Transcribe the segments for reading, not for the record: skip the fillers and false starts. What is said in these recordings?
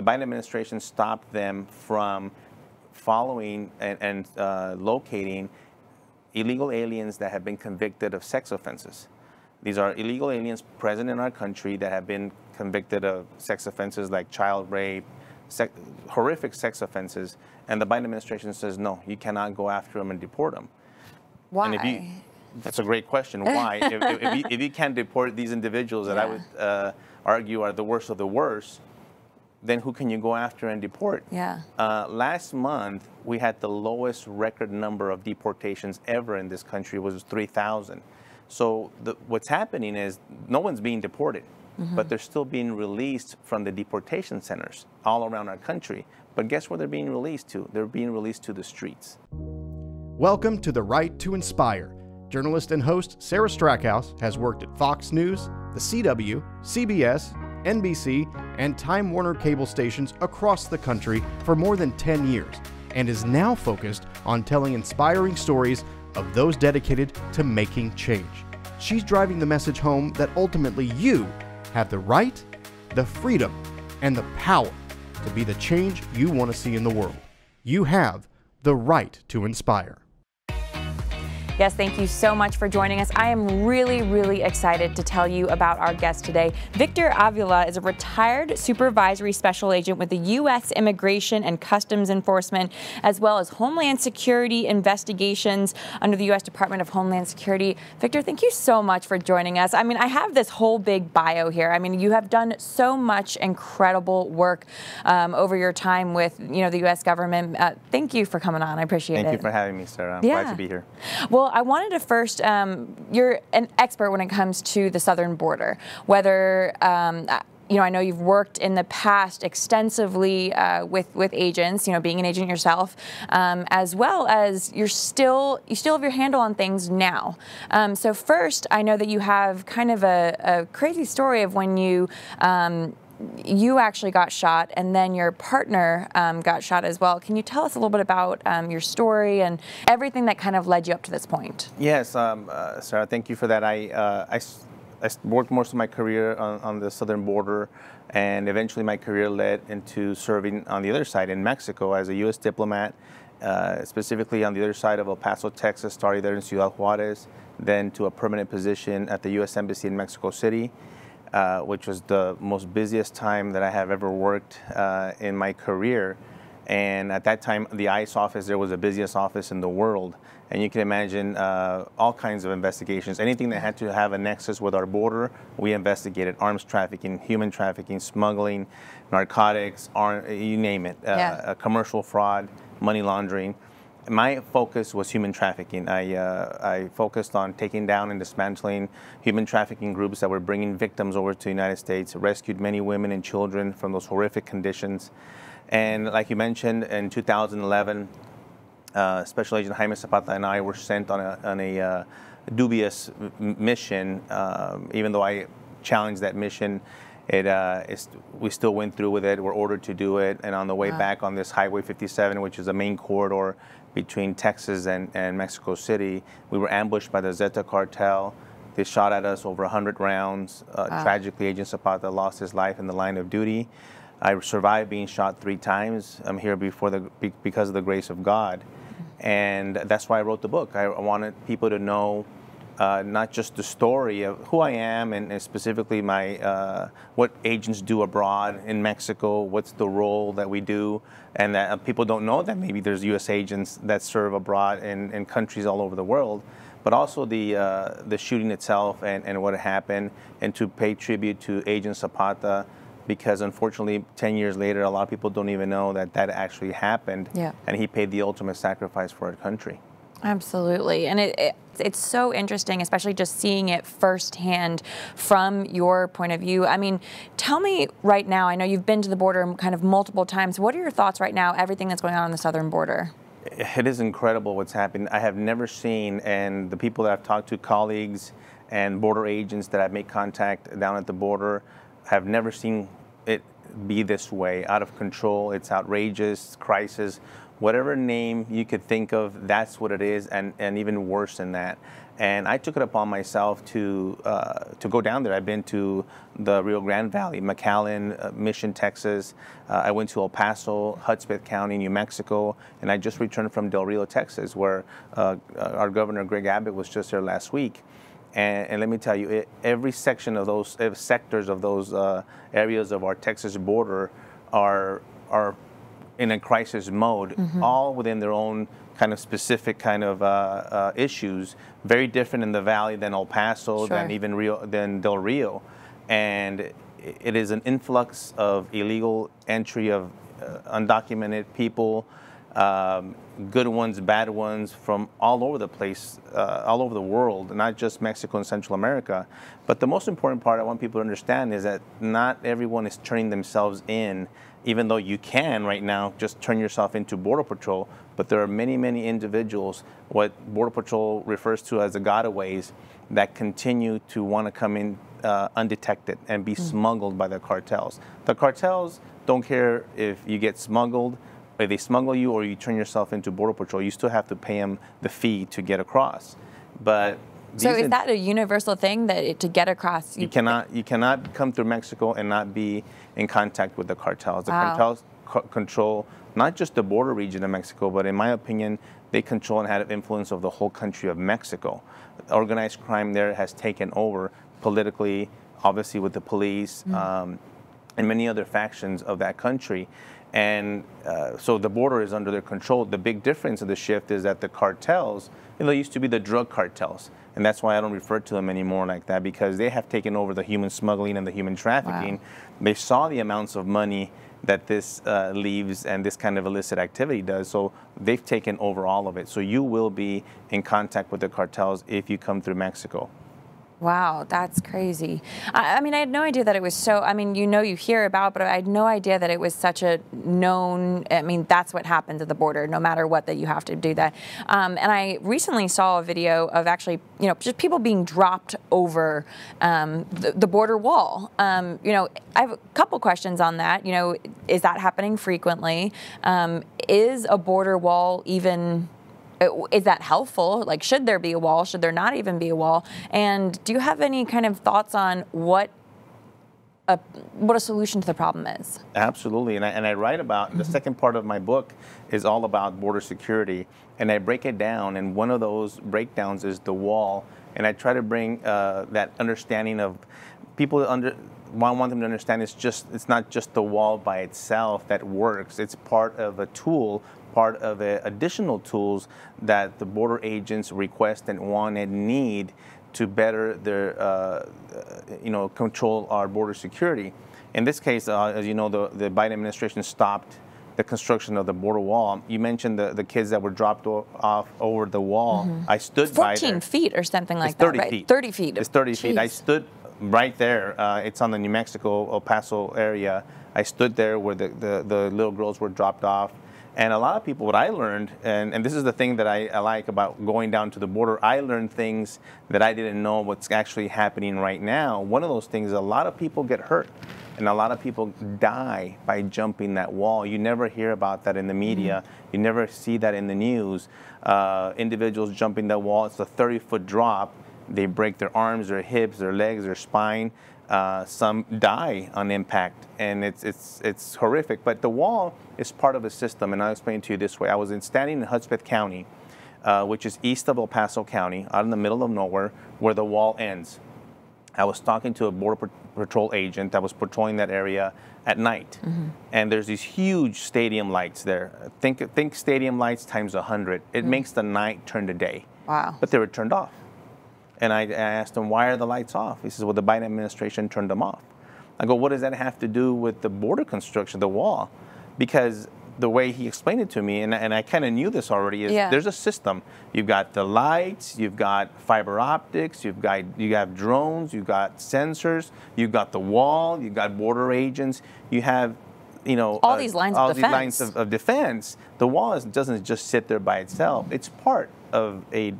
the Biden administration stopped them from following and locating illegal aliens that have been convicted of sex offenses. These are illegal aliens present in our country that have been convicted of sex offenses like child rape, horrific sex offenses, and the Biden administration says, no, you cannot go after them and deport them. Why? And that's a great question. Why? if you can't deport these individuals that I would argue are the worst of the worst, then who can you go after and deport? Yeah. Last month, we had the lowest record number of deportations ever in this country, was 3,000. So what's happening is no one's being deported, but they're still being released from the deportation centers all around our country. But guess where they're being released to? They're being released to the streets. Welcome to The Right to Inspire. Journalist and host Sarah Strackhouse has worked at Fox News, the CW, CBS, NBC, and Time Warner cable stations across the country for more than 10 years and is now focused on telling inspiring stories of those dedicated to making change. She's driving the message home that ultimately you have the right, the freedom, and the power to be the change you want to see in the world. You have the right to inspire. Yes, thank you so much for joining us. I am really, really excited to tell you about our guest today. Victor Avila is a retired supervisory special agent with the U.S. Immigration and Customs Enforcement, as well as Homeland Security Investigations under the U.S. Department of Homeland Security. Victor, thank you so much for joining us. I mean, I have this whole big bio here. I mean, you have done so much incredible work over your time with, the U.S. government. Thank you for coming on. I appreciate it. Thank you for having me, Sarah. I'm glad to be here. Well, I wanted to first, you're an expert when it comes to the southern border, whether, I know you've worked in the past extensively with agents, being an agent yourself, as well as you still have your handle on things now. So first, I know that you have kind of a crazy story of when you actually got shot, and then your partner got shot as well. Can you tell us a little bit about your story and everything that kind of led you up to this point? Yes, Sarah, thank you for that. I worked most of my career on the southern border, and eventually my career led into serving on the other side in Mexico as a U.S. diplomat, specifically on the other side of El Paso, Texas, started there in Ciudad Juarez, then to a permanent position at the U.S. Embassy in Mexico City. Which was the most busiest time that I have ever worked in my career. And at that time, the ICE office there was the busiest office in the world. And you can imagine all kinds of investigations. Anything that had to have a nexus with our border, we investigated. Arms trafficking, human trafficking, smuggling, narcotics, you name it, commercial fraud, money laundering. My focus was human trafficking. I focused on taking down and dismantling human trafficking groups that were bringing victims over to the United States, rescued many women and children from those horrific conditions. And like you mentioned, in 2011, Special Agent Jaime Zapata and I were sent on a dubious mission. Even though I challenged that mission, we still went through with it. We're ordered to do it. And on the way back on this Highway 57, which is a main corridor between Texas and Mexico City, we were ambushed by the Zeta cartel. They shot at us over 100 rounds. Tragically, Agent Zapata lost his life in the line of duty. I survived being shot 3 times. I'm here because of the grace of God. And that's why I wrote the book. I wanted people to know not just the story of who I am and specifically what agents do abroad in Mexico, what's the role that we do, and that people don't know that maybe there's U.S. agents that serve abroad in countries all over the world, but also the shooting itself and what happened, and to pay tribute to Agent Zapata, because unfortunately 10 years later a lot of people don't even know that actually happened, and he paid the ultimate sacrifice for our country. Absolutely. And it's so interesting, especially just seeing it firsthand from your point of view. I mean, tell me right now, I know you've been to the border kind of multiple times. What are your thoughts right now, everything that's going on the southern border? It is incredible what's happened. I have never seen, and the people that I've talked to, colleagues and border agents that I've made contact down at the border, have never seen it be this way, out of control. It's outrageous, crisis, whatever name you could think of, that's what it is, and even worse than that. And I took it upon myself to go down there. I've been to the Rio Grande Valley, McAllen, Mission, Texas. I went to El Paso, Hudspeth County, New Mexico, and I just returned from Del Rio, Texas, where our governor, Greg Abbott, was just there last week. And let me tell you, every section of those sectors of those areas of our Texas border are in a crisis mode, all within their own kind of specific kind of issues. Very different in the valley than El Paso, than even than Del Rio, and it is an influx of illegal entry of undocumented people. Good ones, bad ones, from all over the place, all over the world, not just Mexico and Central America. But the most important part I want people to understand is that not everyone is turning themselves in, even though you can right now just turn yourself into Border Patrol. But there are many, many individuals, what Border Patrol refers to as the gotaways, that continue to want to come in undetected and be smuggled by the cartels. The cartels don't care if you get smuggled, if they smuggle you or you turn yourself into Border Patrol, you still have to pay them the fee to get across. But so is that a universal thing, that to get across? You cannot come through Mexico and not be in contact with the cartels. The cartels control not just the border region of Mexico, but in my opinion, they control and have influence of the whole country of Mexico. Organized crime there has taken over politically, obviously with the police, and many other factions of that country. And so the border is under their control. The big difference of the shift is that the cartels, they used to be the drug cartels. And that's why I don't refer to them anymore like that, because they have taken over the human smuggling and the human trafficking. Wow. They saw the amounts of money that this leaves and this kind of illicit activity does. So they've taken over all of it. So you will be in contact with the cartels if you come through Mexico. Wow, that's crazy. I mean, I had no idea that it was so, I mean, you hear about, but I had no idea that it was such a known, I mean, that's what happens at the border, no matter what, that you have to do that. And I recently saw a video of actually, just people being dropped over the border wall. I have a couple questions on that. Is that happening frequently? Is a border wall even... Is that helpful? Like, should there be a wall? Should there not even be a wall? And do you have any kind of thoughts on what a solution to the problem is? Absolutely, and I write about, the second part of my book is all about border security, and I break it down, and one of those breakdowns is the wall, and I try to bring that understanding of people what I want them to understand is it's not just the wall by itself that works. It's part of a tool, part of additional tools that the border agents request and want and need to better their, control our border security. In this case, as you know, the Biden administration stopped the construction of the border wall. You mentioned the kids that were dropped off over the wall. I stood by there. 14 feet or something like that, right? Feet. 30 feet. It's 30 feet. I stood right there. It's on the New Mexico, El Paso area. I stood there where the little girls were dropped off. And a lot of people, what I learned, and this is the thing that I like about going down to the border, I learned things that I didn't know what's actually happening right now. One of those things is a lot of people get hurt, and a lot of people die by jumping that wall. You never hear about that in the media. You never see that in the news. Individuals jumping that wall, it's a 30-foot drop. They break their arms, their hips, their legs, their spine. Some die on impact, and it's horrific. But the wall is part of a system, and I'll explain it to you this way. I was standing in Hudspeth County, which is east of El Paso County, out in the middle of nowhere, where the wall ends. I was talking to a Border Patrol agent that was patrolling that area at night, and there's these huge stadium lights there. Think stadium lights times 100. It makes the night turn to day. Wow. But they were turned off. And I asked him, why are the lights off? He says, well, the Biden administration turned them off. I go, what does that have to do with the border construction, the wall? Because the way he explained it to me, and I kind of knew this already, is there's a system. You've got the lights, you've got fiber optics, you have drones, you've got sensors, you've got the wall, you've got border agents, you have, all these lines of defense. All these lines of defense. The wall doesn't just sit there by itself. It's part of an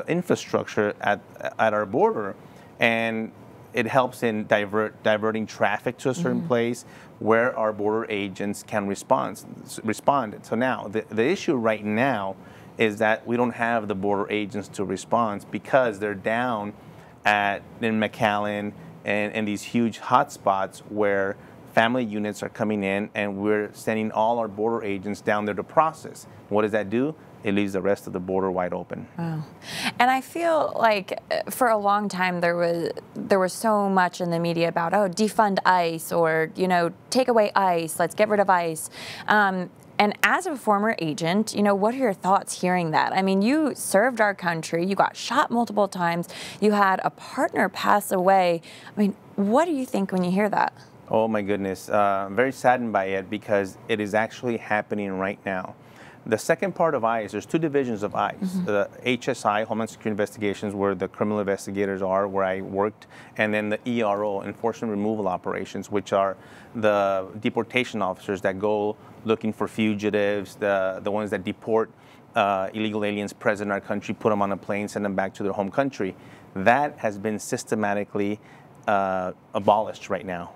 infrastructure at our border, and it helps in diverting traffic to a certain place where our border agents can respond. So now, the issue right now is that we don't have the border agents to respond because they're down in McAllen and these huge hotspots where family units are coming in, and we're sending all our border agents down there to process. What does that do? It leaves the rest of the border wide open. Wow. And I feel like for a long time there was so much in the media about, oh, defund ICE, or, you know, take away ICE, let's get rid of ICE. And as a former agent, you know, what are your thoughts hearing that? I mean, you served our country, you got shot multiple times, you had a partner pass away. I mean, what do you think when you hear that? Oh my goodness, I'm very saddened by it because it is actually happening right now. The second part of ICE, there's two divisions of ICE. The HSI, Homeland Security Investigations, where the criminal investigators are, where I worked, and then the ERO, Enforcement Removal Operations, which are the deportation officers that go looking for fugitives, the ones that deport illegal aliens present in our country, put them on a plane, send them back to their home country. That has been systematically abolished right now.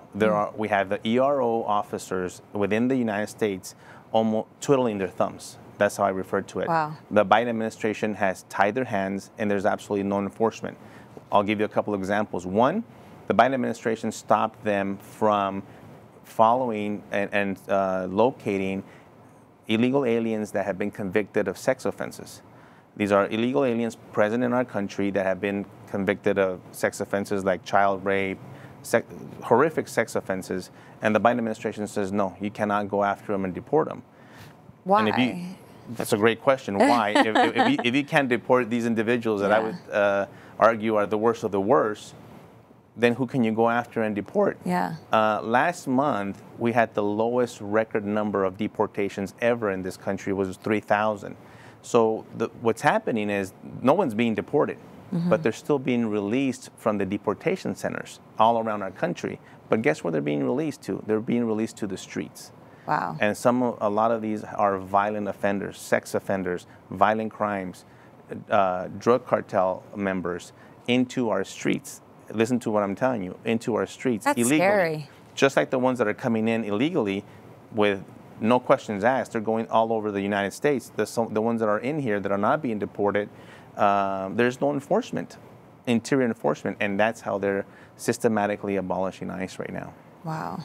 We have the ERO officers within the United States almost twiddling their thumbs. That's how I refer to it. Wow. The Biden administration has tied their hands, and there's absolutely no enforcement. I'll give you a couple of examples. One, the Biden administration stopped them from following and locating illegal aliens that have been convicted of sex offenses. These are illegal aliens present in our country that have been convicted of sex offenses like child rape, horrific sex offenses, and the Biden administration says, no, you cannot go after them and deport them. Why? And that's a great question. Why? if you can't deport these individuals that I would argue are the worst of the worst, then who can you go after and deport? Yeah. Last month, we had the lowest record number of deportations ever in this country, was 3,000. So what's happening is no one's being deported, but they're still being released from the deportation centers all around our country. But guess where they're being released to? They're being released to the streets. Wow. And a lot of these are violent offenders, sex offenders, violent crimes, drug cartel members into our streets. Listen to what I'm telling you, into our streets illegally. That's scary. Just like the ones that are coming in illegally with no questions asked, they're going all over the United States. The ones that are in here that are not being deported, there's no enforcement, interior enforcement, and that's how they're systematically abolishing ICE right now. Wow.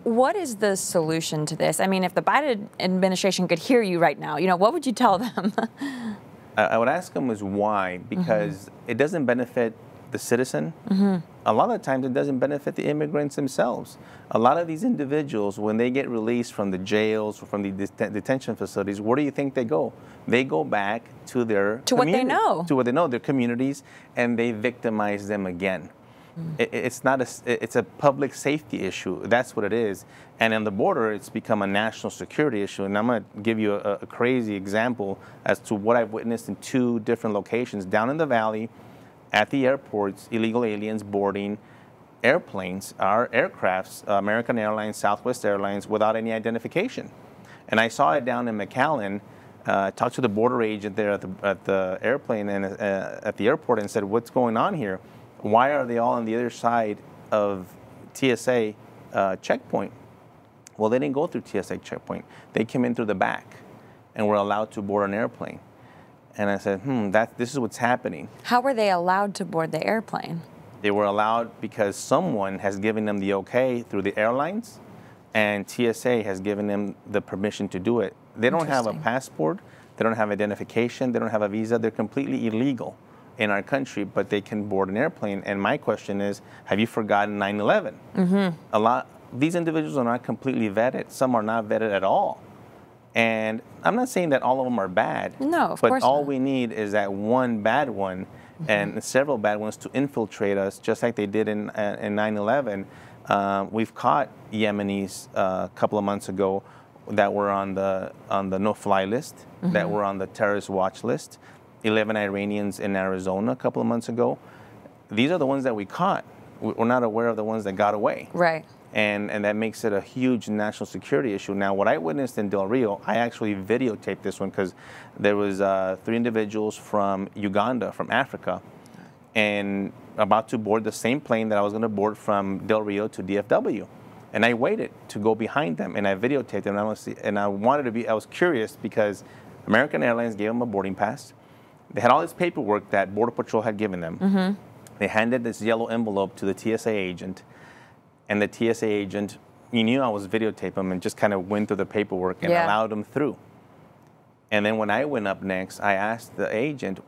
What is the solution to this? I mean, if the Biden administration could hear you right now, you know, what would you tell them? I would ask them is why, because it doesn't benefit the citizen. A lot of times it doesn't benefit the immigrants themselves. A lot of these individuals, when they get released from the jails or from the detention facilities, where do you think they go? They go back to their what they know. To what they know, their communities, and they victimize them again. It's a public safety issue. That's what it is. And on the border, it's become a national security issue. And I'm going to give you a crazy example as to what I've witnessed in two different locations. Down in the valley, at the airports, illegal aliens boarding airplanes, our aircrafts, American Airlines, Southwest Airlines, without any identification. And I saw it down in McAllen. Talked to the border agent there at the airplane and at the airport and said, what's going on here? Why are they all on the other side of TSA checkpoint? Well, they didn't go through TSA checkpoint. They came in through the back and were allowed to board an airplane. And I said, this is what's happening. How were they allowed to board the airplane? They were allowed because someone has given them the okay through the airlines, and TSA has given them the permission to do it. They don't have a passport. They don't have identification. They don't have a visa. They're completely illegal in our country, but they can board an airplane. And my question is, have you forgotten 9/11? These individuals are not completely vetted. Some are not vetted at all. And I'm not saying that all of them are bad. No, of course But all not. we need is that one bad one and several bad ones to infiltrate us, just like they did in 9/11. We've caught Yemenis a couple of months ago that were on the no-fly list, that were on the terrorist watch list. 11 Iranians in Arizona a couple of months ago. These are the ones that we caught. We're not aware of the ones that got away. Right. And that makes it a huge national security issue. Now, what I witnessed in Del Rio, I actually videotaped this one because there was 3 individuals from Uganda, from Africa, and about to board the same plane that I was going to board from Del Rio to DFW. And I waited to go behind them, and I videotaped them. I was curious because American Airlines gave them a boarding pass. They had all this paperwork that Border Patrol had given them. They handed this yellow envelope to the TSA agent, and the TSA agent, he knew I was videotaping them and just kind of went through the paperwork and allowed them through. And then when I went up next, I asked the agent,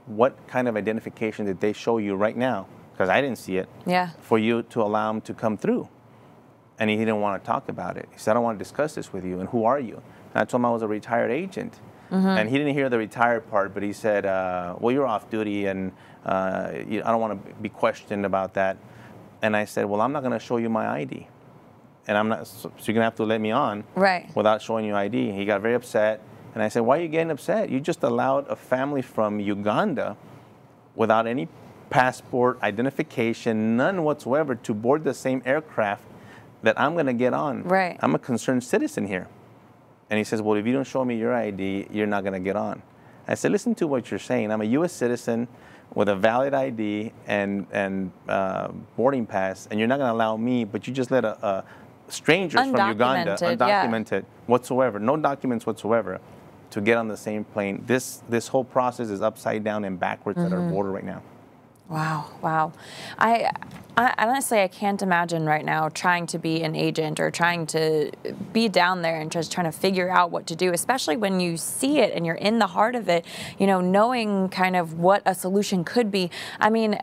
what kind of identification did they show you right now? Because I didn't see it. For you to allow them to come through. And he didn't want to talk about it. He said, I don't want to discuss this with you. And who are you? And I told him I was a retired agent. And he didn't hear the retired part, but he said, well, you're off duty, and I don't want to be questioned about that. And I said, well, I'm not going to show you my ID. And I'm not, so you're going to have to let me on without showing you ID. He got very upset. And I said, why are you getting upset? You just allowed a family from Uganda without any passport, identification, none whatsoever, to board the same aircraft that I'm going to get on. I'm a concerned citizen here. And he says, well, if you don't show me your ID, you're not going to get on. I said, listen to what you're saying. I'm a U.S. citizen with a valid ID and boarding pass, and you're not going to allow me, but you just let strangers from Uganda, undocumented whatsoever, no documents whatsoever, to get on the same plane. This whole process is upside down and backwards at our border right now. Wow. I honestly, I can't imagine right now trying to be an agent or trying to be down there and just trying to figure out what to do, especially when you see it and you're in the heart of it, you know, knowing kind of what a solution could be. I mean,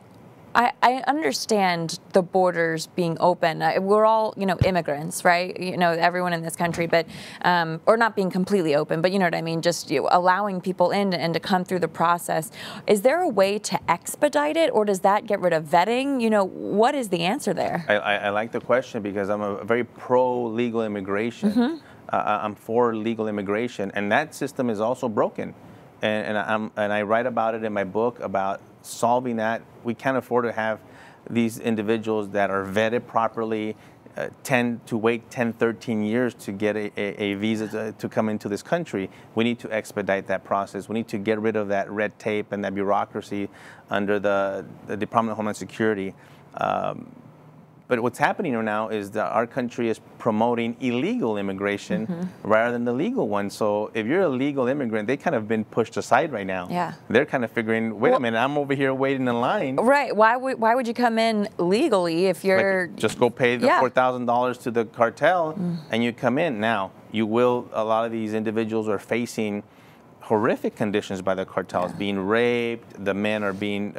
I understand the borders being open. We're all, you know, immigrants, right? You know, everyone in this country, but, or not being completely open, but you know what I mean? Just allowing people in and to come through the process. Is there a way to expedite it, or does that get rid of vetting? You know, what is the answer there? I like the question because I'm a very pro-legal immigration. I'm for legal immigration, and that system is also broken. And I write about it in my book about solving that. We can't afford to have these individuals that are vetted properly tend to wait 10, 13 years to get a visa to come into this country. We need to expedite that process. We need to get rid of that red tape and that bureaucracy under the Department of Homeland Security. But what's happening now is that our country is promoting illegal immigration rather than the legal one. So if you're a legal immigrant, they kind of been pushed aside right now. They're kind of figuring, wait a minute, I'm over here waiting in line. Why would you come in legally if you're... Like, just go pay the $4,000 to the cartel and you come in. Now, a lot of these individuals are facing horrific conditions by the cartels, being raped, the men are being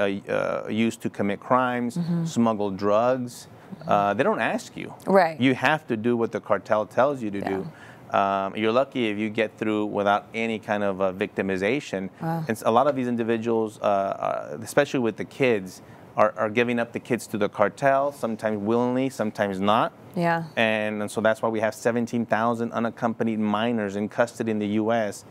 used to commit crimes, smuggle drugs. They don't ask you. You have to do what the cartel tells you to do. You're lucky if you get through without any kind of victimization. And a lot of these individuals, especially with the kids, are giving up the kids to the cartel, sometimes willingly, sometimes not. And so that's why we have 17,000 unaccompanied minors in custody in the U.S.,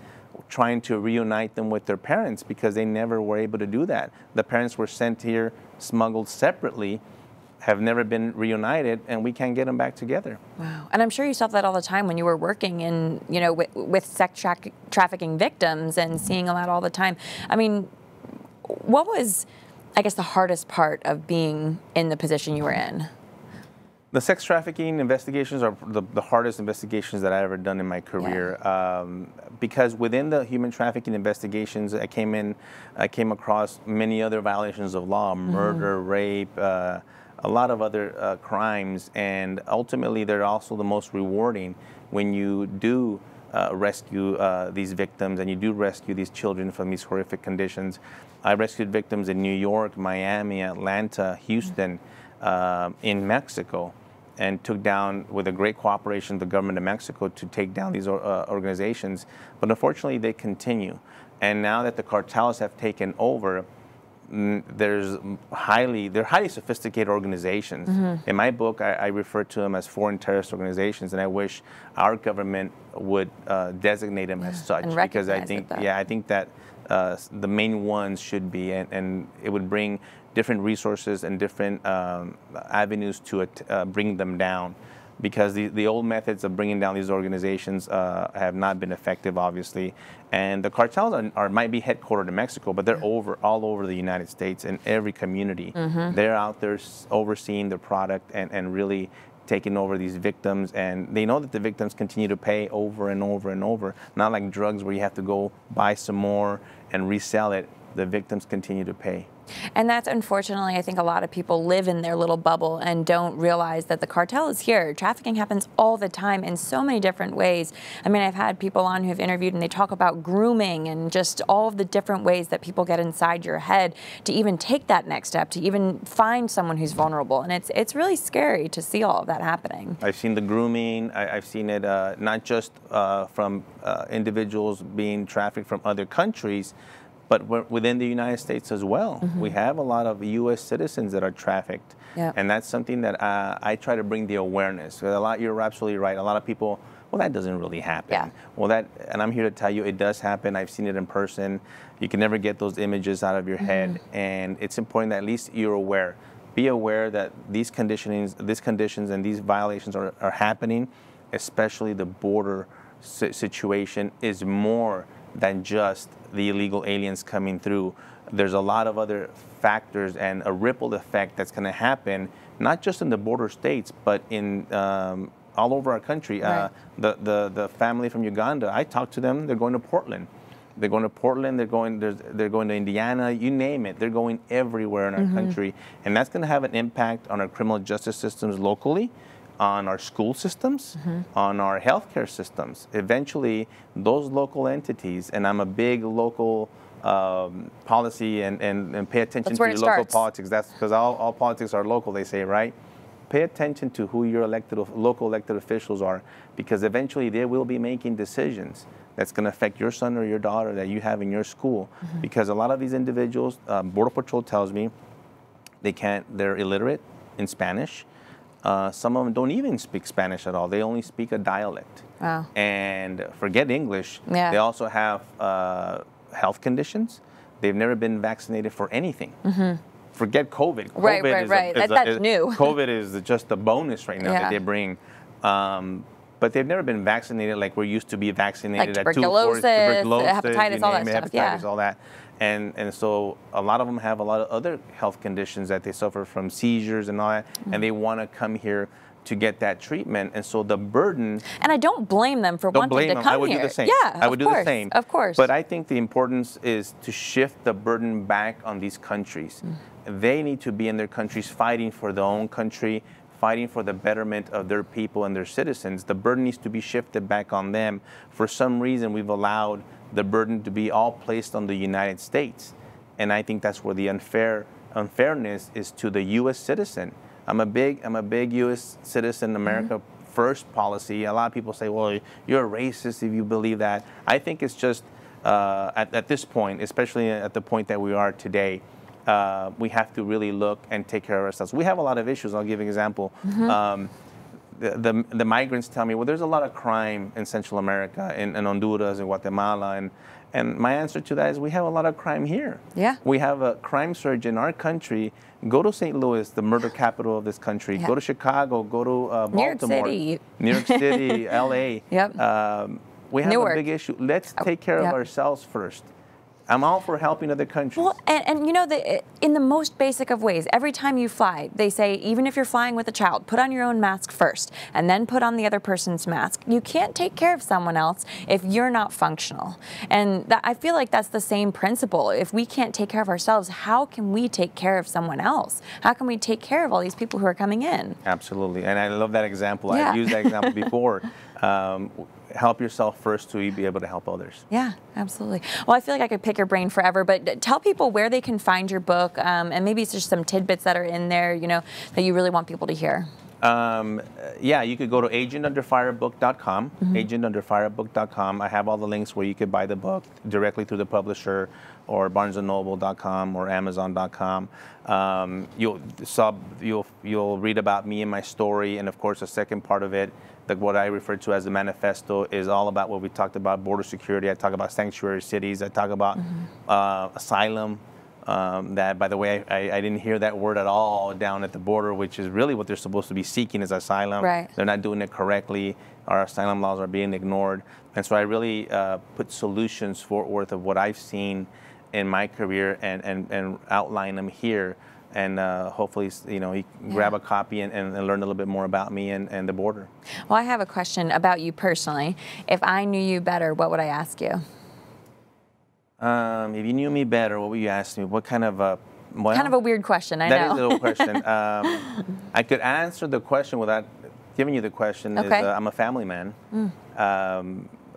trying to reunite them with their parents because they never were able to do that. The parents were sent here, smuggled separately, have never been reunited, and we can't get them back together. Wow. And I'm sure you saw that all the time when you were working in, you know, with sex trafficking victims and seeing that all the time. I mean, what was, I guess, the hardest part of being in the position you were in? The sex trafficking investigations are the hardest investigations that I've ever done in my career, because within the human trafficking investigations, I came across many other violations of law, murder, rape, a lot of other crimes, and ultimately they're also the most rewarding when you do rescue these victims and you do rescue these children from these horrific conditions. I rescued victims in New York, Miami, Atlanta, Houston, in Mexico, and took down, with a great cooperation, the government of Mexico to take down these organizations. But unfortunately, they continue. And now that the cartels have taken over, they're highly sophisticated organizations. In my book, I refer to them as foreign terrorist organizations, and I wish our government would designate them as such, because I think that the main ones should be, and it would bring different resources and different avenues to bring them down. because the old methods of bringing down these organizations have not been effective, obviously. And the cartels might be headquartered in Mexico, but they're all over the United States in every community. They're out there overseeing the product and really taking over these victims, and they know that the victims continue to pay over and over and over. Not like drugs where you have to go buy some more and resell it. The victims continue to pay. And that's unfortunately, I think a lot of people live in their little bubble and don't realize that the cartel is here. Trafficking happens all the time in so many different ways. I mean, I've had people on who have interviewed and they talk about grooming and just all of the different ways that people get inside your head to even take that next step, to even find someone who's vulnerable. And it's really scary to see all of that happening. I've seen the grooming. I've seen it not just from individuals being trafficked from other countries, but within the United States as well. We have a lot of U.S. citizens that are trafficked. And that's something that I try to bring the awareness. You're absolutely right. A lot of people, well, that doesn't really happen. Well, and I'm here to tell you it does happen. I've seen it in person. You can never get those images out of your head. And it's important that at least you're aware. Be aware that these conditions and these violations are happening, especially the border situation is more than just the illegal aliens coming through. There's a lot of other factors and a ripple effect that's going to happen, not just in the border states, but in all over our country. The family from Uganda, I talked to them. They're going to Portland. They're going to Portland. They're going to Indiana. You name it. They're going everywhere in our country, and that's going to have an impact on our criminal justice systems locally, on our school systems, on our healthcare systems. Eventually, those local entities, and I'm a big local policy and pay attention to your local politics. That's because all politics are local, they say, right? Pay attention to who your local elected officials are, because eventually they will be making decisions that's going to affect your son or your daughter that you have in your school. Because a lot of these individuals, Border Patrol tells me, they're illiterate in Spanish. Some of them don't even speak Spanish at all. They only speak a dialect. Wow. And forget English. They also have health conditions. They've never been vaccinated for anything. Forget COVID. Right. That's new. COVID is just a bonus right now that they bring. But they've never been vaccinated like we're used to be vaccinated like at tuberculosis, hepatitis, all that stuff. Hepatitis, all that. And so a lot of them have a lot of other health conditions that they suffer from, seizures and all that, and they want to come here to get that treatment. And so the burden... And I don't blame them for wanting to come here. I would do the same. Yeah, I would do the same. Of course. But I think the importance is to shift the burden back on these countries. They need to be in their countries fighting for their own country, fighting for the betterment of their people and their citizens. The burden needs to be shifted back on them. For some reason, we've allowed the burden to be all placed on the United States. And I think that's where the unfairness is to the U.S. citizen. I'm a big U.S. citizen, America first policy. A lot of people say, well, you're a racist if you believe that. I think it's just, at this point, especially at the point that we are today, we have to really look and take care of ourselves. We have a lot of issues. I'll give you an example. The migrants tell me, well, there's a lot of crime in Central America, in Honduras, in Guatemala, and my answer to that is we have a lot of crime here. We have a crime surge in our country. Go to St. Louis, the murder capital of this country. Go to Chicago. Go to Baltimore. New York City, L.A. We have a big issue. Let's take care of ourselves first. I'm all for helping other countries. Well, and you know, in the most basic of ways, every time you fly, they say, even if you're flying with a child, put on your own mask first, and then put on the other person's mask. You can't take care of someone else if you're not functional. And I feel like that's the same principle. If we can't take care of ourselves, how can we take care of someone else? How can we take care of all these people who are coming in? Absolutely, and I love that example. I've used that example before. Help yourself first to be able to help others. Yeah, absolutely. Well, I feel like I could pick your brain forever, but tell people where they can find your book, and maybe it's just some tidbits that are in there, you know, that you really want people to hear. Yeah, you could go to agentunderfirebook.com, agentunderfirebook.com. I have all the links where you could buy the book directly through the publisher, or barnesandnoble.com or amazon.com. You'll read about me and my story, and of course the second part of it, what I refer to as the manifesto, is all about what we talked about: border security. I talk about sanctuary cities. I talk about asylum, that, by the way, I didn't hear that word at all down at the border, which is really what they're supposed to be seeking is asylum. Right. They're not doing it correctly. Our asylum laws are being ignored. And so I really put solutions forth of what I've seen in my career and outline them here. And hopefully, you know, you can grab a copy and learn a little bit more about me and the border. Well, I have a question about you personally. If I knew you better, what would I ask you? If you knew me better, what would you ask me? What kind of a... Well, kind of a weird question, I know. That is a little question. I could answer the question without giving you the question. Okay. I'm a family man.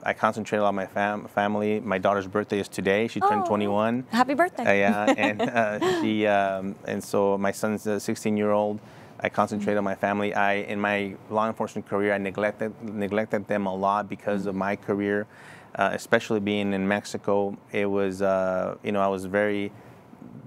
I concentrate on my family. My daughter's birthday is today. She turned 21. Happy birthday. Yeah, and and so my son's a 16-year-old. I concentrate on my family. In my law enforcement career, I neglected them a lot because of my career, especially being in Mexico. It was, you know, I was very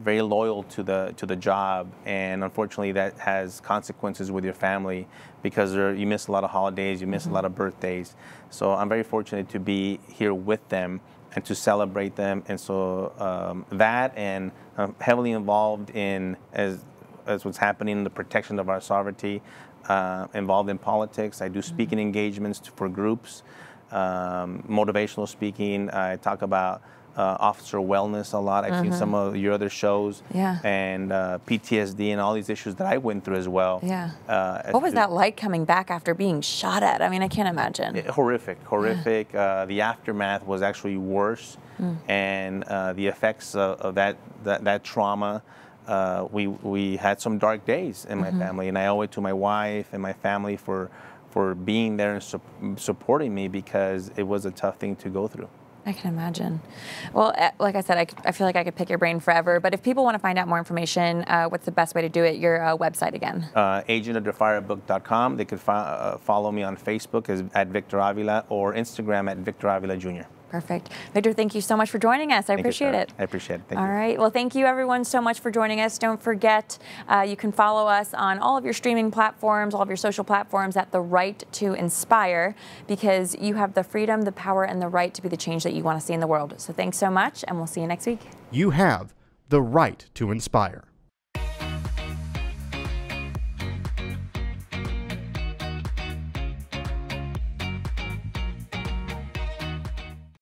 loyal to the job, and unfortunately that has consequences with your family because you miss a lot of holidays, you miss a lot of birthdays. So I'm very fortunate to be here with them and to celebrate them. And so that, and I'm heavily involved in as what's happening in the protection of our sovereignty, involved in politics. I do speaking engagements for groups, motivational speaking. I talk about officer wellness a lot. I've seen some of your other shows, and PTSD and all these issues that I went through as well. What was that like coming back after being shot at? I mean, I can't imagine. Horrific. The aftermath was actually worse, and the effects of that trauma. We had some dark days in my family, and I owe it to my wife and my family for being there and supporting me because it was a tough thing to go through. I can imagine. Well, like I said, I feel like I could pick your brain forever, but if people want to find out more information, what's the best way to do it? Your website again? agentofthefireBook.com. They could follow me on Facebook at Victor Avila or Instagram at Victor Avila Jr. Perfect. Victor, thank you so much for joining us. I appreciate it. I appreciate it. Thank you. All right. Well, thank you everyone so much for joining us. Don't forget, you can follow us on all of your streaming platforms, all of your social platforms at The Right to Inspire, because you have the freedom, the power, and the right to be the change that you want to see in the world. So thanks so much, and we'll see you next week. You have the right to inspire.